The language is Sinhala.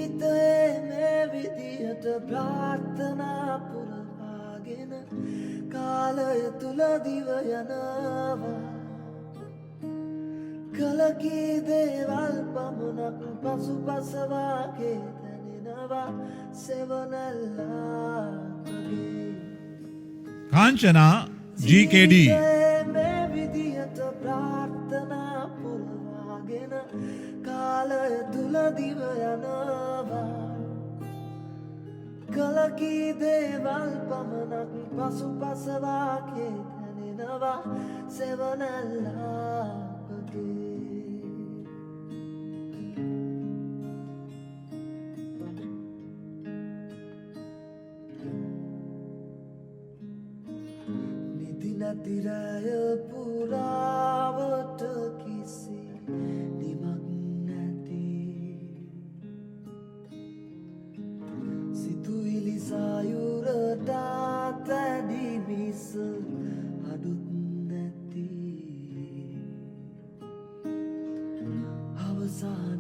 ජීවිතයේ මේ විදියට ප්‍රාර්ථනා පුරවාගෙන කාලය තුල දිව යනවා කලකී දේවල් පමණක් පසුපසවාගේ දැනෙනවා සෙවනැල්ලා වගේ කාංචනා GKD මේ විදියට ප්‍රාර්ථනා පුරවාගෙන කාලය තුල දිව යනවා කලකී දේවල් පමණක් පසුපසවාගේ දැනෙනවා සෙවනැල්ලා වගේ නිදි නැති රැය පුරාවට කිසි නිමක් නැති සිතුවිලි සායුරට තැඩි මිස අඩුත් නැති අවසාන